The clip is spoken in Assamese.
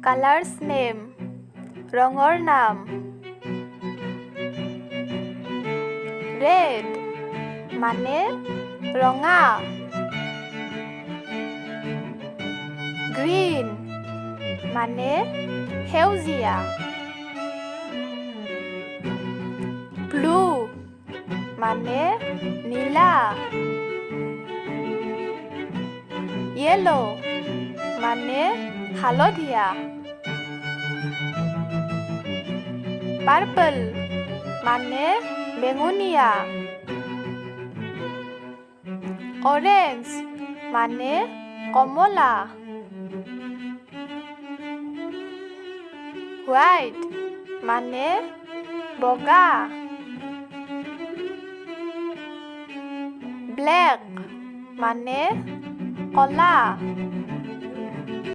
Colors name ৰঙৰ নাম Red মানে ৰঙা Green মানে সেউজীয়া Blue মানে নীলা Yellow মানে হালধীয়া Purple মানে বেঙুনীয়া Orange মানে কমলা White মানে বগা Black মানে কলা